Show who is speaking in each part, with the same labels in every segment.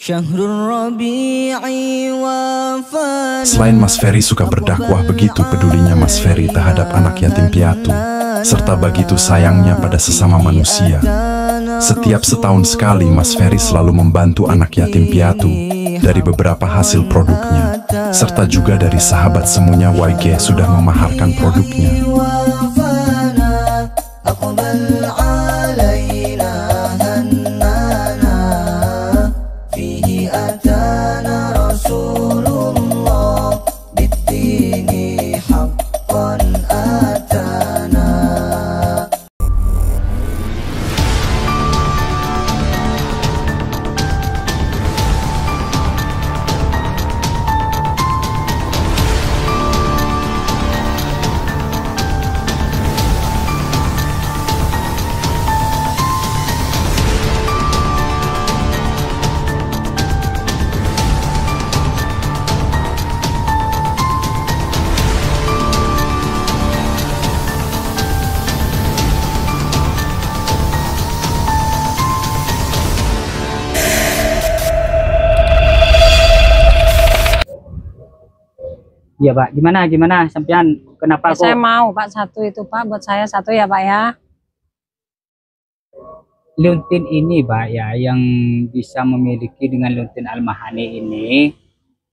Speaker 1: Selain Mas Ferry suka berdakwah, begitu pedulinya Mas Ferry terhadap anak yatim piatu, serta begitu sayangnya pada sesama manusia. Setiap setahun sekali Mas Ferry selalu membantu anak yatim piatu dari beberapa hasil produknya, serta juga dari sahabat semuanya YG sudah memaharkan produknya.
Speaker 2: Iya Pak, gimana sampean kenapa kok?
Speaker 3: Saya mau Pak satu itu Pak, buat saya satu ya Pak ya.
Speaker 2: Luntin ini Pak ya, yang bisa memiliki dengan Luntin Al-Mahani ini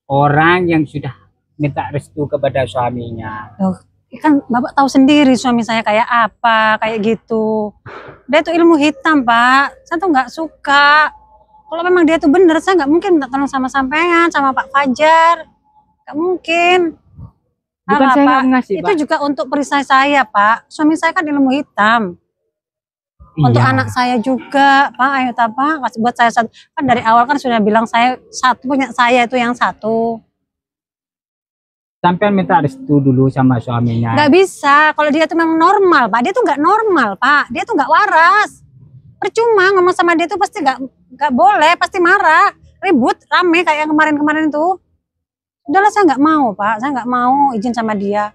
Speaker 2: orang yang sudah minta restu kepada suaminya.
Speaker 3: Loh, kan Bapak tahu sendiri suami saya kayak apa, kayak gitu. Dia tuh ilmu hitam Pak, saya tuh nggak suka. Kalau memang dia tuh bener, saya nggak mungkin minta tolong sama sampean, sama Pak Fajar. Nggak mungkin.
Speaker 2: Bukan saya nggak ngasih,
Speaker 3: itu Pak. Juga untuk perisai saya Pak. Suami saya kan ilmu hitam. Iya. Untuk anak saya juga Pak, ayo Pak, kasih buat saya satu. Kan dari awal kan sudah bilang saya satu, punya saya itu yang satu.
Speaker 2: Sampai minta restu dulu sama suaminya.
Speaker 3: Nggak bisa, kalau dia tuh memang normal Pak. Dia tuh nggak normal Pak, dia tuh nggak waras. Percuma ngomong sama dia tuh pasti nggak boleh, pasti marah, ribut, rame kayak yang kemarin-kemarin itu. Udahlah, saya nggak mau Pak, saya nggak mau izin sama dia.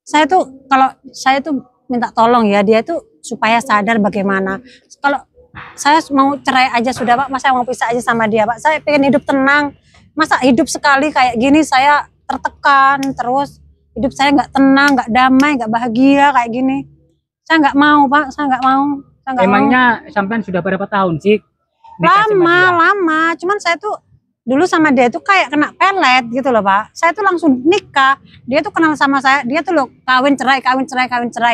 Speaker 3: Saya tuh kalau saya tuh minta tolong ya, dia tuh supaya sadar bagaimana. Kalau saya mau cerai aja sudah Pak, masa mau pisah aja sama dia Pak. Saya pengen hidup tenang. Masa hidup sekali kayak gini saya tertekan terus, hidup saya nggak tenang, nggak damai, nggak bahagia kayak gini. Saya nggak mau Pak, saya nggak mau.
Speaker 2: Emangnya sampean sudah berapa tahun sih?
Speaker 3: Lama. Cuman saya tuh dulu sama dia tuh kayak kena pelet gitu loh Pak. Saya tuh langsung nikah. Dia tuh kenal sama saya. Dia tuh loh kawin cerai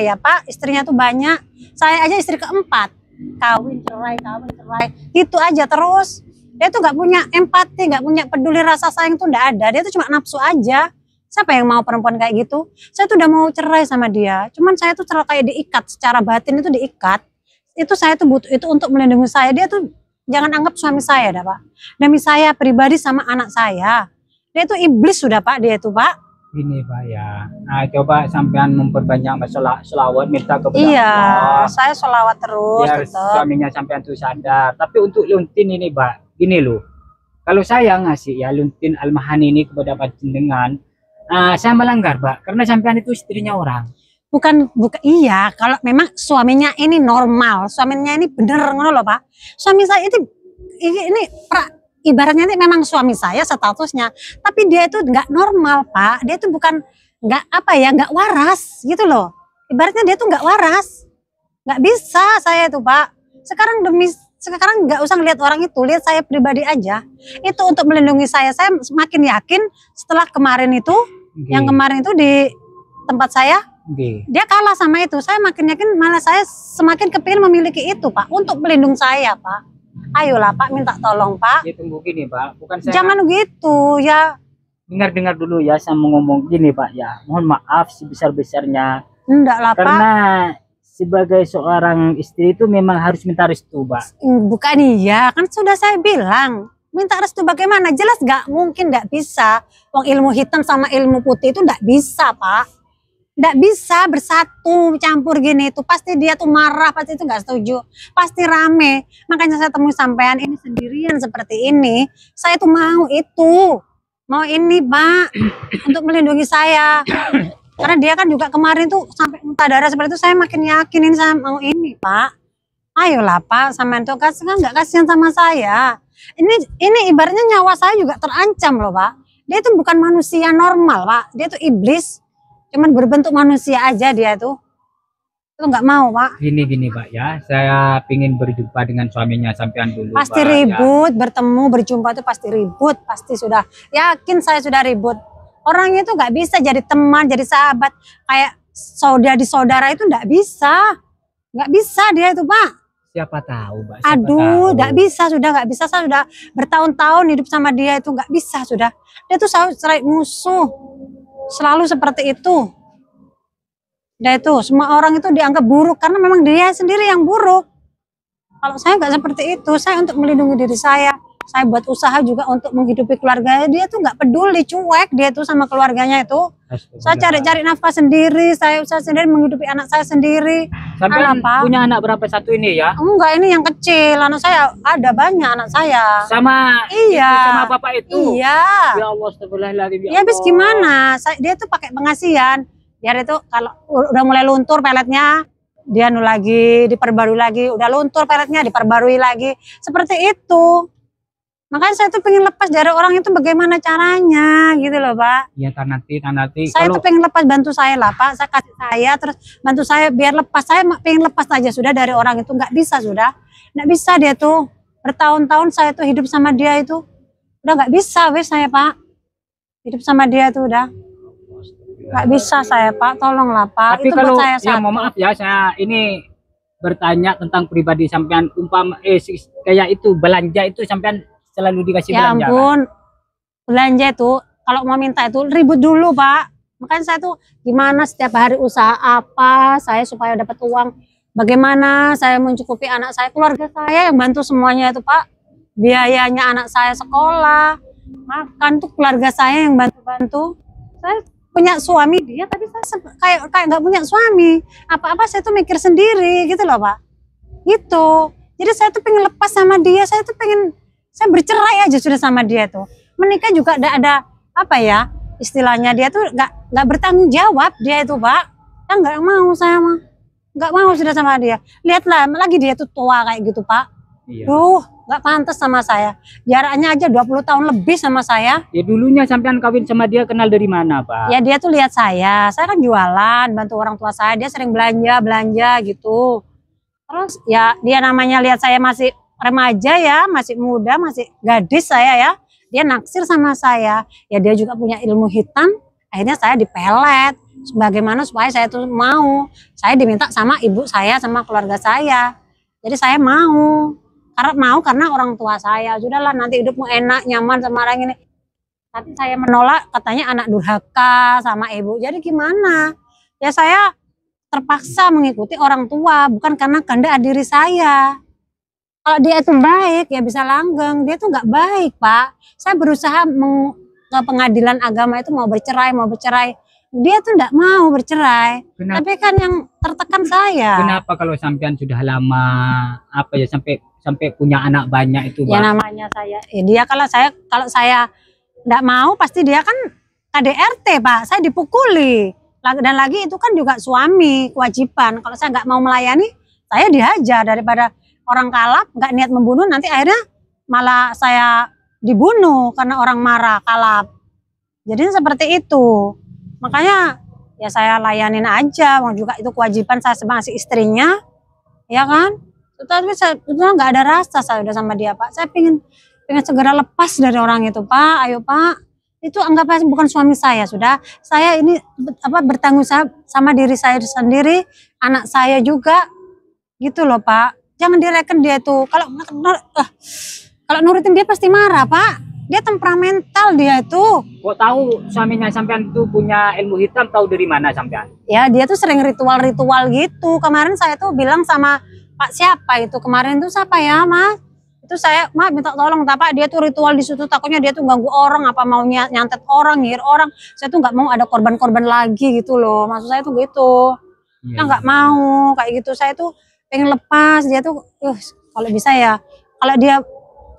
Speaker 3: ya Pak. Istrinya tuh banyak. Saya aja istri keempat. Kawin cerai. Gitu aja terus. Dia tuh nggak punya empati, nggak punya peduli, rasa sayang tuh nggak ada. Dia tuh cuma nafsu aja. Siapa yang mau perempuan kayak gitu? Saya tuh udah mau cerai sama dia. Cuman saya tuh terlalu kayak diikat. Secara batin itu diikat. Itu saya tuh butuh itu untuk melindungi saya. Dia tuh jangan anggap suami saya dah Pak. Demi saya pribadi sama anak saya. Dia itu iblis sudah Pak, dia itu Pak.
Speaker 2: Ini Pak ya. Nah, coba sampean memperbanyak masalah selawat, minta kepada
Speaker 3: Allah. Saya selawat terus.
Speaker 2: Biar suaminya sampean tuh sadar. Tapi untuk Luntin ini Pak, gini loh. Kalau saya ngasih ya Luntin Al-Mahani ini kepada panjenengan, saya melanggar Pak. Karena sampean itu istrinya orang.
Speaker 3: Bukan iya, kalau memang suaminya ini normal, suaminya ini bener ngono loh Pak. Suami saya ini ibaratnya ini memang suami saya statusnya, tapi dia itu nggak normal Pak. Dia itu bukan nggak waras gitu loh. Ibaratnya dia tuh nggak waras, nggak bisa saya itu Pak. Sekarang nggak usah ngeliat orang itu, lihat saya pribadi aja. Itu untuk melindungi saya semakin yakin setelah kemarin itu, yang kemarin itu di tempat saya. Dia kalah sama itu, saya makin yakin, malah saya semakin kepingin memiliki itu Pak, untuk pelindung saya Pak. Ayolah Pak, minta tolong Pak.
Speaker 2: Ya tunggu gini Pak, bukan saya.
Speaker 3: Jangan gitu ya.
Speaker 2: Dengar dulu ya, saya mau ngomong gini Pak ya. Mohon maaf sebesar-besarnya.
Speaker 3: Enggak lah Pak.
Speaker 2: Karena sebagai seorang istri itu memang harus minta restu Pak.
Speaker 3: Bukan iya, kan sudah saya bilang. Minta restu bagaimana? Jelas nggak mungkin, nggak bisa. Wong ilmu hitam sama ilmu putih itu nggak bisa Pak. Nggak bisa bersatu campur gini itu, pasti dia tuh marah, pasti itu nggak setuju, pasti rame. Makanya saya temui sampean ini sendirian seperti ini. Saya tuh mau ini Pak, untuk melindungi saya. Karena dia kan juga kemarin tuh sampai muntah darah seperti itu, saya makin yakinin saya mau ini Pak. Ayolah Pak, sampean tuh nggak kasihan sama saya. Ini ibaratnya nyawa saya juga terancam loh Pak. Dia itu bukan manusia normal Pak, dia itu iblis, cuman berbentuk manusia aja dia itu nggak mau Pak.
Speaker 2: Gini Pak ya, saya pingin berjumpa dengan suaminya sampean dulu.
Speaker 3: Pasti
Speaker 2: Pak,
Speaker 3: ribut, bertemu, berjumpa itu pasti ribut, pasti sudah. Yakin saya sudah ribut. Orangnya itu nggak bisa jadi teman, jadi sahabat, kayak saudara itu nggak bisa dia itu Pak.
Speaker 2: Siapa tahu Pak.
Speaker 3: Aduh, nggak bisa, sudah nggak bisa. Saya sudah bertahun-tahun hidup sama dia itu nggak bisa sudah. Dia tuh selalu musuh, selalu seperti itu. Dia itu semua orang itu dianggap buruk karena memang dia sendiri yang buruk. Kalau saya nggak seperti itu, saya untuk melindungi diri saya buat usaha juga untuk menghidupi keluarganya. Dia tuh nggak peduli, cuek dia tuh sama keluarganya itu. Saya cari-cari nafkah sendiri, saya usaha sendiri menghidupi anak saya sendiri.
Speaker 2: Sampai punya anak berapa satu ini ya?
Speaker 3: Enggak, ini yang kecil. Anak saya ada banyak anak saya.
Speaker 2: Sama
Speaker 3: iya,
Speaker 2: sama bapak itu.
Speaker 3: Iya.
Speaker 2: Ya Allah, astagfirullahaladzim.
Speaker 3: Ya habis gimana? Dia tuh pakai pengasihan. Biar itu kalau udah mulai luntur peletnya, dia lagi diperbarui lagi, udah luntur peletnya diperbarui lagi. Seperti itu. Makanya saya tuh pengen lepas dari orang itu bagaimana caranya gitu loh Pak.
Speaker 2: Iya, nanti.
Speaker 3: Saya tuh pengen lepas, bantu saya lah Pak. Saya kasih saya, terus bantu saya biar lepas. Saya pengen lepas aja sudah dari orang itu. Nggak bisa sudah. Nggak bisa dia tuh. Bertahun-tahun saya tuh hidup sama dia itu. Udah nggak bisa wes saya Pak. Hidup sama dia tuh udah. Nggak bisa saya Pak, tolonglah Pak.
Speaker 2: Tapi
Speaker 3: itu
Speaker 2: kalau
Speaker 3: buat saya
Speaker 2: ya mohon maaf ya, saya ini bertanya tentang pribadi sampean, umpama kayak itu belanja itu sampean selalu dikasih
Speaker 3: ya
Speaker 2: belanja. Ya
Speaker 3: ampun, belanja itu kalau mau minta itu ribut dulu Pak. Makanya saya tuh gimana setiap hari usaha apa saya supaya dapat uang. Bagaimana saya mencukupi anak saya, keluarga saya yang bantu semuanya itu Pak. Biayanya anak saya sekolah, makan tuh keluarga saya yang bantu-bantu. Saya punya suami dia, tapi saya kayak nggak punya suami. Apa-apa saya tuh mikir sendiri gitu loh Pak. Gitu. Jadi saya tuh pengen lepas sama dia. Saya bercerai aja sudah sama dia tuh. Menikah juga ada apa ya istilahnya, dia tuh nggak bertanggung jawab dia itu Pak. Kan nggak mau saya mah. Nggak mau sudah sama dia. Lihatlah lagi dia tuh tua kayak gitu Pak.
Speaker 2: Iya.
Speaker 3: Nggak pantas sama saya. Jaraknya aja 20 tahun lebih sama saya.
Speaker 2: Ya dulunya sampean kawin sama dia kenal dari mana Pak?
Speaker 3: Ya dia tuh lihat saya kan jualan, bantu orang tua saya, dia sering belanja gitu. Terus ya dia namanya lihat saya masih remaja ya, masih muda, masih gadis saya ya. Dia naksir sama saya. Ya dia juga punya ilmu hitam, akhirnya saya dipelet. Bagaimana supaya saya tuh mau. Saya diminta sama ibu saya, sama keluarga saya. Jadi saya mau. Karena orang tua saya, sudahlah nanti hidupmu enak, nyaman sama orang ini. Tapi saya menolak, katanya anak durhaka sama ibu. Jadi gimana? Ya saya terpaksa mengikuti orang tua, bukan karena kehendak diri saya. Kalau dia itu baik, ya bisa langgeng. Dia tuh nggak baik Pak. Saya berusaha ke pengadilan agama itu mau bercerai. Dia tuh nggak mau bercerai.
Speaker 2: Kenapa?
Speaker 3: Tapi kan yang tertekan saya.
Speaker 2: Kenapa kalau sampean sudah lama sampai punya anak banyak itu Pak?
Speaker 3: Ya namanya saya, dia kalau saya nggak mau pasti dia kan KDRT Pak, saya dipukuli. Dan lagi itu kan juga suami, kewajiban. Kalau saya nggak mau melayani, saya dihajar. Daripada orang kalap, nggak niat membunuh, nanti akhirnya malah saya dibunuh karena orang marah, kalap. Jadi seperti itu. Makanya ya saya layanin aja, mau juga itu kewajiban saya sebagai istrinya, ya kan? Tapi saya nggak ada rasa saya udah sama dia Pak. Saya pengen segera lepas dari orang itu Pak. Ayo Pak, itu anggap aja bukan suami saya sudah. Saya ini bertanggung jawab sama diri saya sendiri, anak saya juga, gitu loh Pak. Jangan direken dia tuh. Kalau nurutin dia pasti marah Pak. Dia temperamental dia itu.
Speaker 2: Kok tahu suaminya sampean tuh punya ilmu hitam, tahu dari mana sampean?
Speaker 3: Ya dia tuh sering ritual gitu. Kemarin saya tuh bilang sama Pak siapa itu kemarin tuh siapa ya Mas? Itu saya minta tolong Pak, dia tuh ritual di situ, takutnya dia tuh ganggu orang, apa mau nyantet orang, ngir orang. Saya tuh nggak mau ada korban-korban lagi gitu loh. Maksud saya tuh gitu. Saya nggak mau kayak gitu. Saya tuh pengen lepas dia tuh. Kalau bisa ya, kalau dia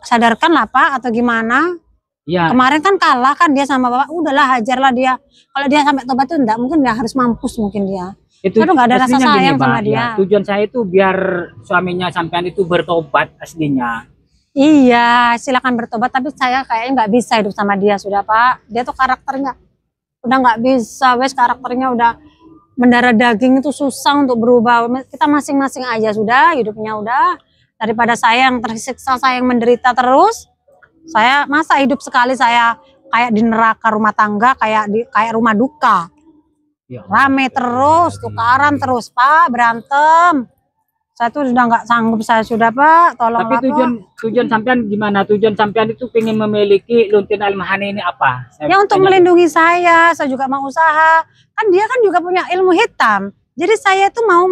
Speaker 3: sadarkan lah Pak atau gimana. Ya. Kemarin kan kalah kan dia sama Bapak, udahlah hajarlah dia. Kalau dia sampai tobat tuh enggak, mungkin dia harus mampus mungkin dia.
Speaker 2: Itu
Speaker 3: nggak ada rasa sayang sama dia.
Speaker 2: Ya, tujuan saya itu biar suaminya sampean itu bertobat aslinya.
Speaker 3: Iya, silakan bertobat. Tapi saya kayaknya nggak bisa hidup sama dia sudah Pak. Dia tuh karakternya udah nggak bisa, wes karakternya udah mendarah daging itu susah untuk berubah. Kita masing-masing aja sudah hidupnya udah. Daripada saya yang tersiksa, saya yang menderita terus. Saya masa hidup sekali saya kayak di neraka rumah tangga, kayak rumah duka.
Speaker 2: Ya.
Speaker 3: Rame terus, tukaran terus Pak, berantem. Saya tuh sudah nggak sanggup, saya sudah Pak, tolong.
Speaker 2: Tapi tujuan sampean gimana? Tujuan sampean itu pengen memiliki Luntin Al-Mahani ini apa?
Speaker 3: Ya untuk melindungi saya juga mau usaha. Kan dia kan juga punya ilmu hitam. Jadi saya tuh mau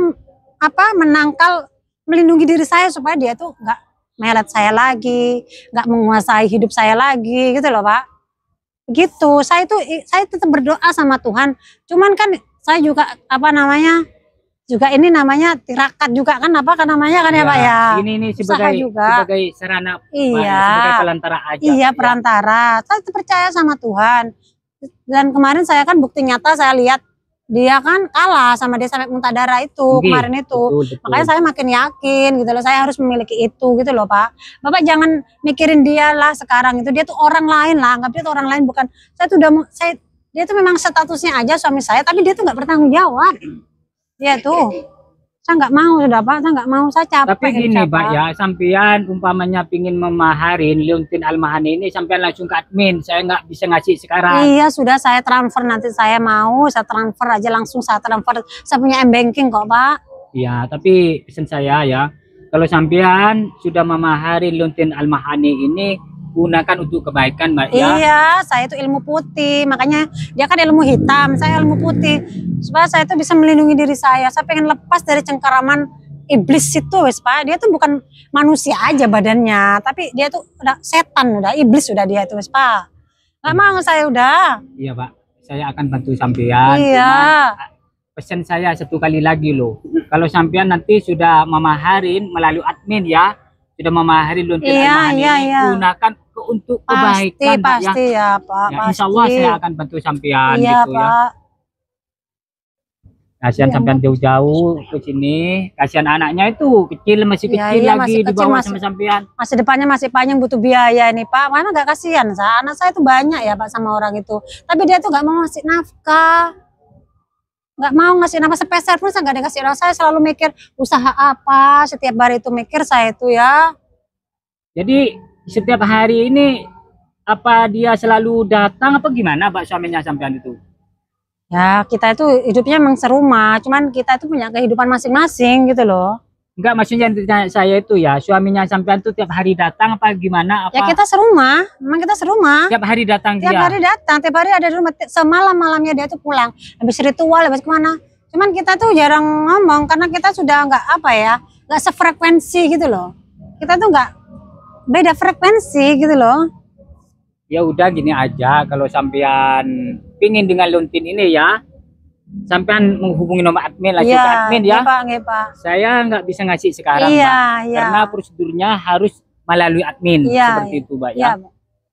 Speaker 3: menangkal, melindungi diri saya supaya dia tuh nggak melet saya lagi, nggak menguasai hidup saya lagi, gitu loh Pak. Gitu. Saya tetap berdoa sama Tuhan. Cuman kan saya juga juga ini namanya tirakat juga kan namanya kan ya Pak ya.
Speaker 2: Ini
Speaker 3: Usaha
Speaker 2: sebagai sarana,
Speaker 3: iya,
Speaker 2: sebagai perantara aja.
Speaker 3: Iya, perantara. Saya percaya sama Tuhan. Dan kemarin saya kan bukti nyata saya lihat dia kan kalah sama dia sampai muntah darah itu kemarin itu. Betul. Makanya saya makin yakin gitu loh, saya harus memiliki itu gitu loh Pak. Bapak jangan mikirin dia lah sekarang itu, dia tuh orang lain lah, anggap dia tuh orang lain, bukan. Dia tuh memang statusnya aja suami saya, tapi dia tuh nggak bertanggung jawab. Dia tuh, saya nggak mau sudah Pak, saya nggak mau, saya capek.
Speaker 2: Tapi gini Pak ya, sampean umpamanya pingin memaharin Luntin Al-Mahani ini, sampean langsung ke admin, saya nggak bisa ngasih sekarang.
Speaker 3: Iya sudah, saya transfer nanti, saya transfer aja langsung, saya transfer, saya punya m-banking kok Pak.
Speaker 2: Iya, tapi pesan saya ya, kalau sampean sudah memaharin Luntin Al-Mahani ini, gunakan untuk kebaikan Mbak ya.
Speaker 3: Iya, saya itu ilmu putih, makanya dia kan ilmu hitam, saya ilmu putih, supaya saya itu bisa melindungi diri saya pengen lepas dari cengkeraman iblis itu wes Pak. Dia tuh bukan manusia aja badannya, tapi dia tuh udah setan, udah iblis udah dia itu wes Pak. Nggak mau saya udah.
Speaker 2: Iya Pak, saya akan bantu sampean.
Speaker 3: Iya.
Speaker 2: Pesan saya satu kali lagi loh, kalau sampean nanti sudah memaharin melalui admin ya, sudah memahari Luntin Al-Mahani ini, gunakan untuk kebaikan
Speaker 3: pasti ya Pak.
Speaker 2: Ya, insya Allah saya akan bantu sampean
Speaker 3: iya,
Speaker 2: gitu
Speaker 3: Pak.
Speaker 2: Ya. Kasihan sampean jauh-jauh ke sini, kasihan anaknya itu kecil, masih kecil lagi di bawah sama sampean.
Speaker 3: Masa depannya masih panjang, butuh biaya nih Pak. Mana nggak kasihan, anak saya itu banyak ya Pak sama orang itu. Tapi dia tuh nggak mau ngasih nafkah. Nggak mau ngasih nafkah sepeser pun saya nggak ada kasih. Saya selalu mikir usaha apa, setiap hari itu mikir saya itu ya.
Speaker 2: Jadi setiap hari ini apa dia selalu datang apa gimana Pak suaminya sampean itu?
Speaker 3: Ya kita itu hidupnya emang serumah, cuman kita itu punya kehidupan masing-masing gitu loh.
Speaker 2: Enggak, maksudnya saya itu ya, suaminya sampean tuh tiap hari datang apa gimana? Apa?
Speaker 3: Ya kita serumah, memang kita serumah.
Speaker 2: Tiap hari datang dia?
Speaker 3: Tiap hari datang, tiap hari ada di rumah, semalam-malamnya dia tuh pulang. Habis ritual, habis kemana. Cuman kita tuh jarang ngomong, karena kita sudah nggak sefrekuensi gitu loh. Kita tuh nggak beda frekuensi gitu loh.
Speaker 2: Ya udah gini aja, kalau sampean pingin dengan Luntin ini ya, sampean menghubungi nomor admin lagi ke admin ya.
Speaker 3: Iya Pak.
Speaker 2: Saya nggak bisa ngasih sekarang Pak, karena prosedurnya harus melalui admin seperti itu Pak ya.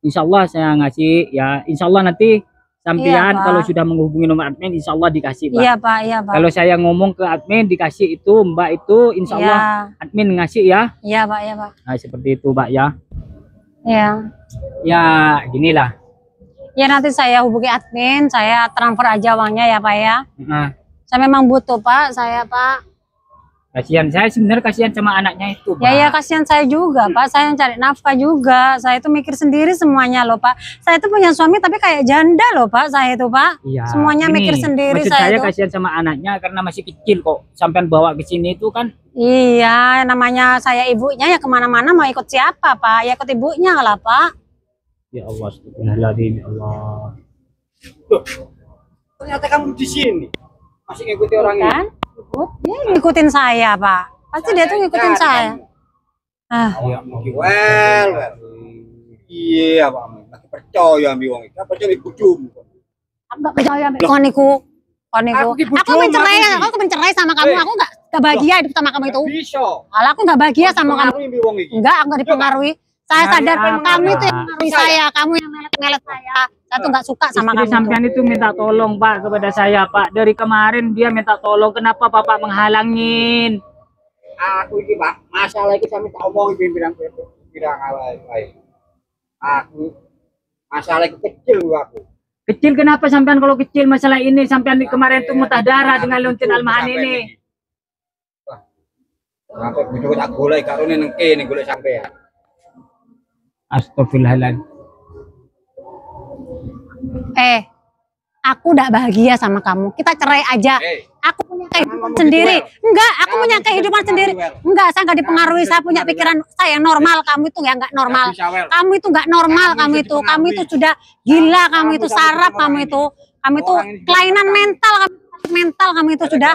Speaker 2: Insya Allah saya ngasih ya, Insya Allah nanti sampean kalau sudah menghubungi nomor admin Insya Allah dikasih Pak.
Speaker 3: Iya Pak.
Speaker 2: Kalau saya ngomong ke admin dikasih itu Mbak itu Insya Allah admin ngasih ya.
Speaker 3: Iya Pak.
Speaker 2: Nah seperti itu Pak ya.
Speaker 3: Iya.
Speaker 2: Ya ginilah.
Speaker 3: Ya nanti saya hubungi admin, saya transfer aja uangnya ya Pak ya.
Speaker 2: Nah,
Speaker 3: saya memang butuh Pak, Pak.
Speaker 2: Kasihan saya sebenarnya, kasihan sama anaknya itu Pak.
Speaker 3: Ya kasihan saya juga Pak, saya yang cari nafkah juga. Saya itu mikir sendiri semuanya loh Pak. Saya itu punya suami tapi kayak janda loh Pak, saya itu Pak.
Speaker 2: Iya,
Speaker 3: semuanya mikir sendiri
Speaker 2: saya kasihan sama anaknya karena masih kecil kok. Sampai bawa ke sini itu kan.
Speaker 3: Iya, namanya saya ibunya ya kemana-mana mau ikut siapa Pak? Ya ikut ibunya lah Pak.
Speaker 2: Ya Allah, astagfirullahaladzim, ya Allah. Ternyata kamu di sini masih ngikuti orang
Speaker 3: kan? Dia ngikutin saya Pak. Pasti dia tuh ngikutin saya.
Speaker 2: Ya,
Speaker 4: iya, Pak. Masih percaya ambil uang itu. Percaya ikut jum.
Speaker 3: Enggak percaya ambil koniku. Aku mencerai sama kamu. Aku enggak bahagia hidup sama kamu itu. Kalau aku enggak bahagia sama kamu. Enggak, aku enggak dipengaruhi. Saya sadar kamu itu yang mengaruhi saya, kamu yang melet-melet saya. Saya tuh nggak suka sama kamu.
Speaker 2: Sampean itu minta tolong Pak kepada saya Pak. Dari kemarin dia minta tolong, kenapa Bapak menghalangin?
Speaker 4: Aku ini Pak, masalah itu saya minta omong bilang gitu. pirang awal. Aku masalah kecil aku.
Speaker 2: Kecil kenapa sampean kalau kecil masalah ini sampean kemarin tuh muntah darah dengan Luntin Almahan ini.
Speaker 4: Sampai bujuk tak golek karone nang kene golek sampean.
Speaker 2: Astagfirullahaladzim.
Speaker 3: Aku tidak bahagia sama kamu. Kita cerai aja. Aku punya kehidupan sendiri. Enggak, aku punya kehidupan sendiri. Enggak, saya enggak dipengaruhi. Saya punya pikiran saya yang normal. Kamu itu ya enggak normal. Kamu itu enggak normal. Kamu itu sudah gila. Kamu itu sarap. Kamu itu kelainan mental. Kamu itu sudah.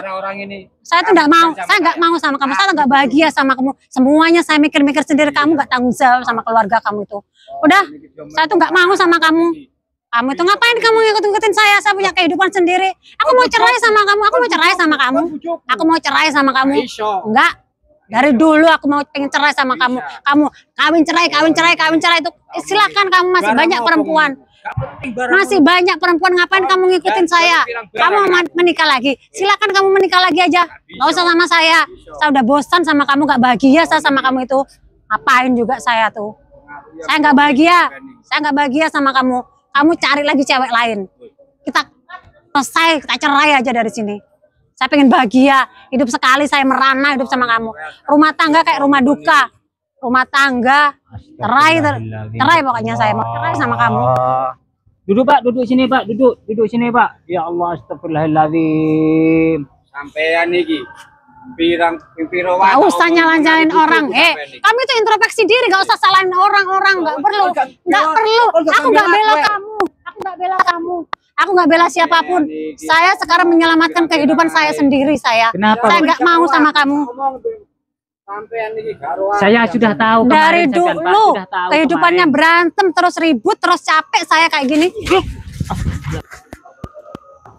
Speaker 3: Saya tuh enggak mau. Saya enggak mau sama kamu. Saya enggak bahagia sama kamu. Semuanya saya mikir-mikir sendiri. Kamu enggak tanggung jawab sama keluarga kamu itu. Udah, saya tuh enggak mau sama kamu. Kamu itu ngapain kamu ngikut-ngikutin saya? Saya punya kehidupan sendiri. Aku mau cerai sama kamu. Aku mau cerai sama kamu. Aku mau cerai sama kamu. Enggak. Dari dulu aku mau pengen cerai sama kamu. Kamu kawin cerai itu silakan, kamu masih banyak perempuan. Masih banyak perempuan, ngapain kamu ngikutin saya? Kamu mau menikah lagi? Silakan kamu menikah lagi aja. Gak usah sama saya. Saya udah bosan sama kamu, gak bahagia saya sama kamu itu. Ngapain juga saya tuh? Saya nggak bahagia. Saya nggak bahagia sama kamu. Kamu cari lagi cewek lain. Kita selesai, kita cerai aja dari sini. Saya pengen bahagia. Hidup sekali saya merana hidup sama kamu. Rumah tangga kayak rumah duka. Rumah tangga, cerai pokoknya saya mau cerai sama kamu.
Speaker 2: Duduk Pak, duduk sini Pak, duduk sini Pak. Ya Allah, astagfirullahaladzim.
Speaker 4: Sampean iki pirang
Speaker 3: gak usah nyalain orang. Kamu itu introspeksi diri, gak usah salahin orang-orang. Gak perlu. Aku gak bela kamu. Aku gak bela siapapun. Saya sekarang menyelamatkan kehidupan saya sendiri.
Speaker 2: Kenapa?
Speaker 3: Saya gak mau sama kamu.
Speaker 2: Saya sudah tahu
Speaker 3: dari dulu kehidupannya berantem terus ribut terus capek saya kayak gini.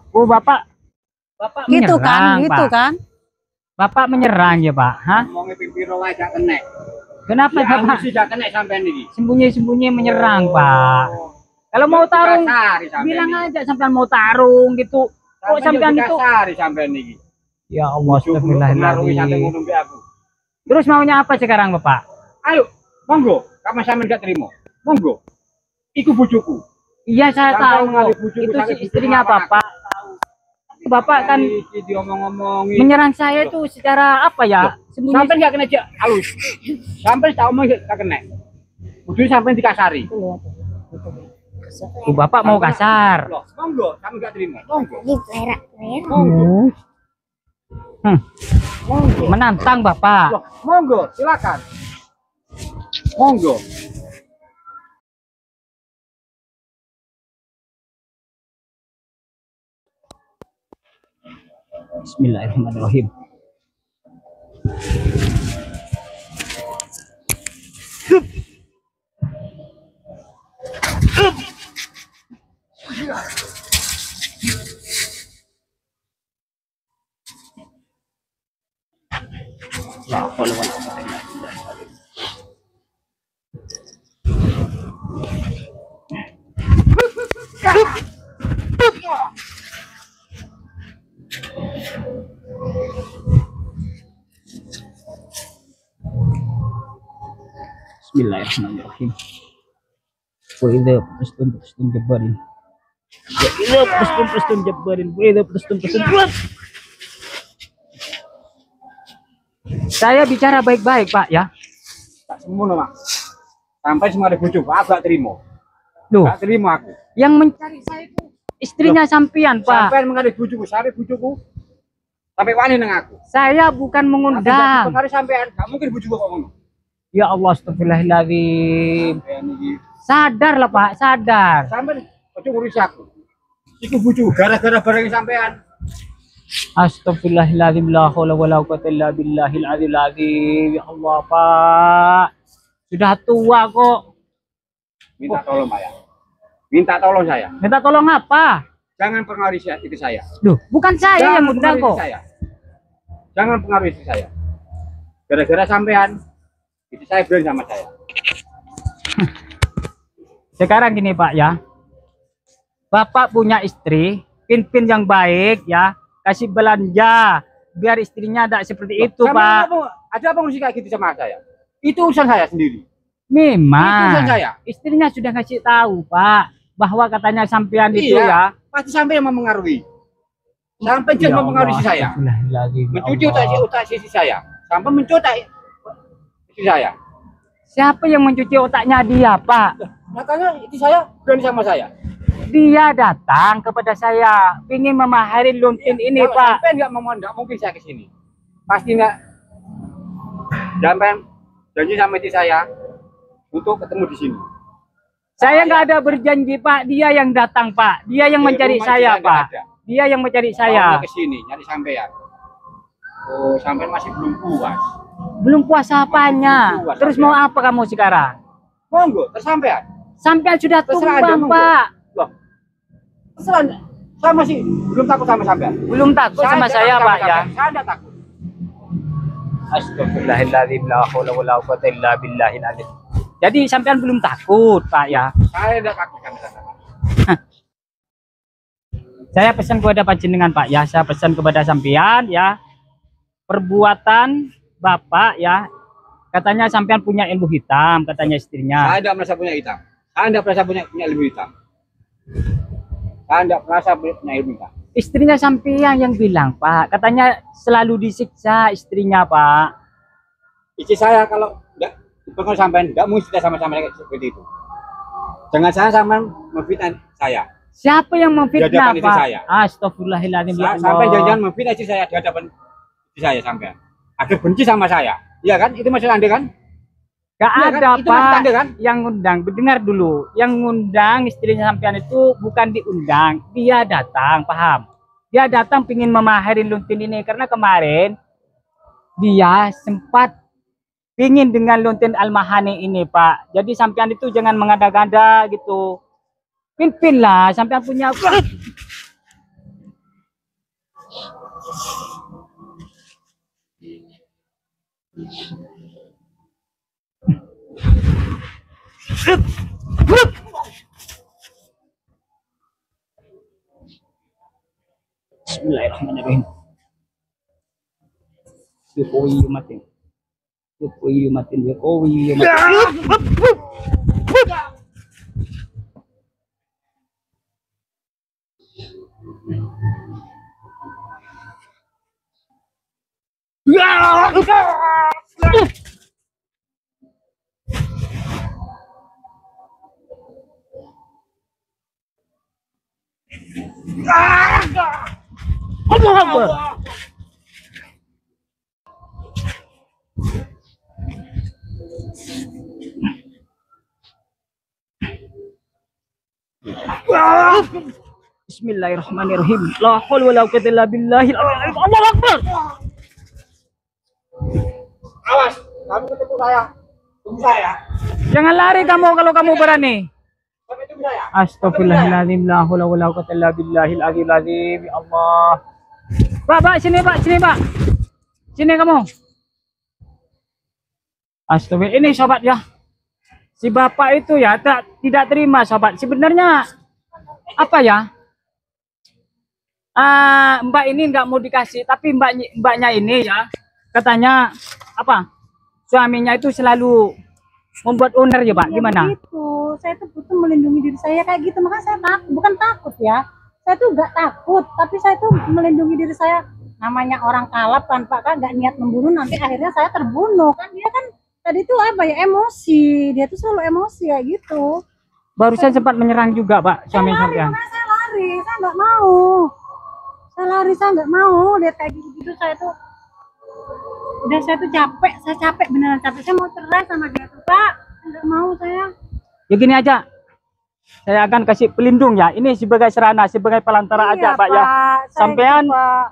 Speaker 2: Oh Bapak
Speaker 3: gitu
Speaker 2: menyerang,
Speaker 3: kan?
Speaker 2: Bapak menyerang ya Pak? Hah? Kenapa
Speaker 4: ya,
Speaker 2: Bapak? Sembunyi-sembunyi menyerang Pak. Kalau mau tarung, bilang aja sampean mau tarung gitu. Kok sampean itu? Ya Allah, astagfirullahaladzim. Terus maunya apa sekarang Bapak?
Speaker 4: Ayo, monggo. Kamu sampean gak terima. Monggo. Iku bojoku.
Speaker 2: Iya saya tahu. Itu istrinya Bapak. Bapak kan menyerang saya itu secara apa ya?
Speaker 4: Sampai nggak kena halus. Sampai tak omong nggak kena. Udah sampai dikasari.
Speaker 2: Bapak mau kasar.
Speaker 4: Monggo, kamu nggak terima. Monggo.
Speaker 2: Menantang Bapak.
Speaker 4: Monggo, silakan. Monggo.
Speaker 2: Bismillahirrahmanirrahim. Bismillahirrahmanirrahim. Wa idza pustum jabbarin. Wa idza pustum jabbarin. Wa idza pustum jabbarin. Saya bicara baik-baik Pak ya.
Speaker 4: Tak semono Pak. Sampai semua ada bojo, Pak gak terima.
Speaker 2: Loh,
Speaker 4: Gak terima aku.
Speaker 2: yang mencari saya itu istrinya sampean Pak.
Speaker 4: Sampai mengadai bojoku, sampai bojoku. Sampai wani nang aku.
Speaker 2: Saya bukan mengundang.
Speaker 4: Pengaruh sampean, gak mungkin bojoku kok ngono.
Speaker 2: Ya Allah, astagfirullahaladzim. Sadarlah Pak, sadar.
Speaker 4: Sampai ojo ngurusi aku. Iku bojo gara-gara barang sampean.
Speaker 2: Astagfirullahaladzim, la haula wala quwwata illa billahil azizil azim. Ya Allah Pak, sudah tua kok.
Speaker 4: Minta tolong Pak ya. Minta tolong saya.
Speaker 2: Minta tolong apa?
Speaker 4: Jangan pengaruhi istri saya.
Speaker 2: Duh, bukan saya yang undang kok.
Speaker 4: Jangan pengaruhi istri saya. Gara-gara sampean, itu saya bilang sama saya.
Speaker 2: Sekarang gini Pak ya, Bapak punya istri, pimpin yang baik ya, kasih belanja, biar istrinya tidak seperti itu Pak.
Speaker 4: Ada apa ngurusi kayak gitu sama saya? Itu urusan saya sendiri. Ini
Speaker 2: Memang
Speaker 4: urusan saya.
Speaker 2: istrinya sudah kasih tahu Pak bahwa katanya sampean itu
Speaker 4: Iya.
Speaker 2: ya.
Speaker 4: Pasti sampai yang mempengaruhi. Sampai dia
Speaker 2: Ya
Speaker 4: mempengaruhi
Speaker 2: Allah,
Speaker 4: istri saya.
Speaker 2: astagfirullahaladzim, ya
Speaker 4: Mencuci
Speaker 2: Allah.
Speaker 4: otak istri saya. Sampai mencuci istri saya.
Speaker 2: Siapa yang mencuci otaknya dia Pak?
Speaker 4: Makanya istri saya berani sama saya.
Speaker 2: Dia datang kepada saya ingin memahari luntin ini
Speaker 4: Kalau
Speaker 2: Pak.
Speaker 4: sampai nggak mungkin saya ke sini. Pasti nggak. Sampai janji sama istri saya untuk ketemu di sini.
Speaker 2: Saya nggak ada berjanji Pak, dia yang datang Pak, dia yang
Speaker 4: Di
Speaker 2: mencari
Speaker 4: rumah
Speaker 2: saya
Speaker 4: istri nggak
Speaker 2: Pak,
Speaker 4: ada.
Speaker 2: dia yang mencari
Speaker 4: Maunya
Speaker 2: saya.
Speaker 4: ke sini nyari sampean. Oh, sampean masih belum puas.
Speaker 2: Belum puasa apanya?
Speaker 4: Belum puas,
Speaker 2: Terus
Speaker 4: sampean.
Speaker 2: mau apa kamu sekarang?
Speaker 4: Monggo, tersampean.
Speaker 2: Sampai sudah
Speaker 4: Terserah Anda,
Speaker 2: tumbang
Speaker 4: monggo.
Speaker 2: Pak,
Speaker 4: Loh. Terserah Anda. Saya masih belum takut sama sampean.
Speaker 2: belum takut sama
Speaker 4: nggak
Speaker 2: saya
Speaker 4: takut
Speaker 2: Pak
Speaker 4: sama
Speaker 2: ya.
Speaker 4: sampean. Saya enggak takut.
Speaker 2: Astagfirullahaladzim, la haula wala quwwata illa billahil azim. Jadi sampean belum takut Pak ya.
Speaker 4: Saya enggak takut sama sampean.
Speaker 2: Saya pesan kepada panjenengan Pak ya, saya pesan kepada sampean ya. Perbuatan Bapak ya, katanya sampean punya ilmu hitam, katanya istrinya.
Speaker 4: Saya enggak merasa punya hitam. Saya enggak merasa punya ilmu hitam. Saya enggak merasa punya ilmu hitam.
Speaker 2: Istrinya sampean yang bilang Pak, katanya selalu disiksa istrinya Pak.
Speaker 4: Istri saya kalau enggak dipengaruhi sampean enggak mungkin cerita sama seperti itu. Jangan saya sampean memfitnah saya.
Speaker 2: Siapa yang
Speaker 4: Di
Speaker 2: memfitnah
Speaker 4: hadapan istri
Speaker 2: Pak?
Speaker 4: saya.
Speaker 2: Astagfirullahaladzim ya
Speaker 4: Sampai
Speaker 2: Allah.
Speaker 4: jangan memfitnah istri saya di hadapan istri saya sampean. Agar benci sama saya. Iya kan? Itu maksud Anda kan?
Speaker 2: Gak
Speaker 4: Iya kan?
Speaker 2: ada
Speaker 4: Itu maksud
Speaker 2: Pak
Speaker 4: Anda kan?
Speaker 2: yang ngundang. Dengar dulu, yang ngundang istrinya sampean itu bukan diundang, dia datang, paham? Dia datang pingin memahari luntin ini karena kemarin dia sempat pingin dengan luntin Al-Mahani ini Pak. Jadi sampean itu jangan mengada-gada gitu. Pimpin lah, sampean punya Bismillahirrahmanirrahim. Jokowi matin. Jokowi matin. Jokowi matin. Allah Akbar. Bismillahirrahmanirrahim. La haula wala quwwata illa billahil aliyyil azim. Allahu Akbar.
Speaker 4: Awas, kamu ketemu saya. Tunggu saya.
Speaker 2: Jangan lari kamu kalau kamu berani.
Speaker 4: Sampai tunggu saya.
Speaker 2: Astagfirullahaladzim. La haula wala quwwata illa billahil aliyyil azim. Ya Allah. Pak, sini Pak, sini Pak. Sini kamu. Astagfirullah. Ini sobat ya. Si bapak itu ya tidak terima sobat. Sebenarnya apa ya? Mbak ini nggak mau dikasih, tapi mbaknya ini ya katanya apa? Suaminya itu selalu membuat owner ya Pak.
Speaker 3: Ya,
Speaker 2: Gimana?
Speaker 3: begitu. Saya tuh butuh melindungi diri saya kayak gitu. Makanya saya takut, bukan takut ya. Saya tuh nggak takut, tapi saya tuh melindungi diri saya. Namanya orang kalap tanpa kan nggak niat membunuh, nanti akhirnya saya terbunuh kan. Dia kan tadi tuh apa ya, emosi. Dia tuh selalu emosi kayak gitu.
Speaker 2: Barusan sempat menyerang juga Pak suami
Speaker 3: Saya lari,
Speaker 2: sampean.
Speaker 3: makanya saya lari. Saya nggak mau. Saya lari, saya nggak mau lihat kayak gitu-gitu. Saya tuh udah, saya tuh capek. Saya capek, beneran capek. Saya mau cerai sama dia tuh Pak. Nggak mau saya.
Speaker 2: Ya gini aja. Saya akan kasih pelindung ya. Ini sebagai sarana, sebagai pelantara
Speaker 3: Iya,
Speaker 2: aja Pak ya.
Speaker 3: Saya
Speaker 2: Sampean
Speaker 3: itu, Pak.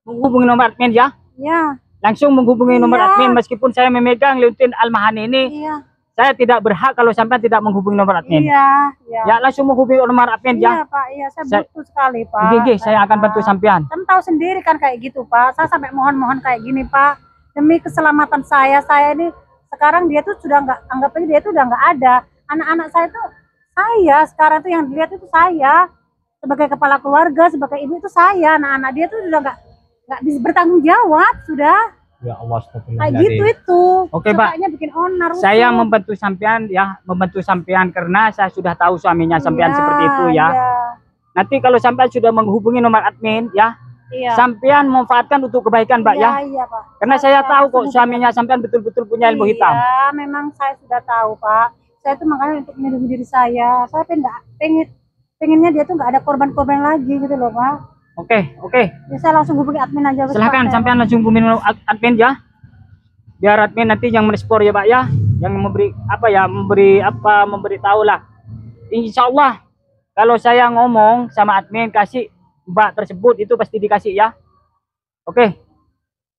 Speaker 2: menghubungi nomor admin ya.
Speaker 3: Ya,
Speaker 2: Langsung menghubungi nomor
Speaker 3: Iya.
Speaker 2: admin meskipun saya memegang luntin Al-Mahani ini.
Speaker 3: iya,
Speaker 2: Saya tidak berhak kalau sampean tidak menghubungi nomor admin.
Speaker 3: iya, iya.
Speaker 2: Ya langsung menghubungi nomor admin
Speaker 3: Iya
Speaker 2: ya.
Speaker 3: Pak, iya saya
Speaker 2: Saya-
Speaker 3: butuh sekali Pak.
Speaker 2: Oke, saya akan bantu sampean.
Speaker 3: Kan tahu sendiri kan kayak gitu Pak. Saya sampai mohon-mohon kayak gini Pak. Demi keselamatan saya ini sekarang dia tuh sudah nggak, anggap aja dia tuh udah nggak ada. Anak-anak saya tuh saya sekarang tuh yang dilihat itu saya sebagai kepala keluarga, sebagai ibu itu saya. Anak-anak dia tuh udah nggak bisa bertanggung jawab sudah.
Speaker 2: Ya Allah,
Speaker 3: Kayak
Speaker 2: astagfirullahaladzim.
Speaker 3: gitu itu.
Speaker 2: Oke, Pak.
Speaker 3: Sukanya bikin onar.
Speaker 2: Saya membantu sampean ya, membantu sampean karena saya sudah tahu suaminya sampean
Speaker 3: Iya,
Speaker 2: seperti itu ya.
Speaker 3: Iya.
Speaker 2: Nanti kalau sampean sudah menghubungi nomor admin ya,
Speaker 3: Iya.
Speaker 2: sampean manfaatkan untuk kebaikan, Mbak ya.
Speaker 3: Iya, Pak.
Speaker 2: Karena saya tahu kok suaminya sampean betul-betul punya ilmu hitam.
Speaker 3: Iya, memang saya sudah tahu, Pak. Saya tuh makanya untuk melindungi diri saya. Saya pengennya dia tuh nggak ada korban-korban lagi gitu loh, Pak.
Speaker 2: Oke, oke.
Speaker 3: Ya, saya langsung hubungi admin aja. Pak.
Speaker 2: Silahkan sampean langsung hubungi admin ya. Biar admin nanti yang merespon ya, Pak ya. Yang memberi tahu lah. Insya Allah kalau saya ngomong sama admin kasih Mbak tersebut itu pasti dikasih ya. Oke.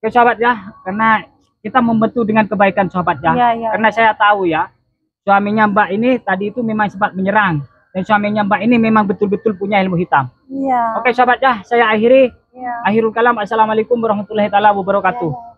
Speaker 2: Oke sahabat ya, karena kita membantu dengan kebaikan sahabat ya.
Speaker 3: Iya, iya.
Speaker 2: Karena saya tahu ya, suaminya Mbak ini tadi itu memang sempat menyerang dan suaminya Mbak ini memang betul-betul punya ilmu hitam.
Speaker 3: Iya.
Speaker 2: Oke sahabat ya, saya akhiri.
Speaker 3: Iya.
Speaker 2: Akhirul kalam. Assalamualaikum warahmatullahi taala wabarakatuh.
Speaker 3: Iya.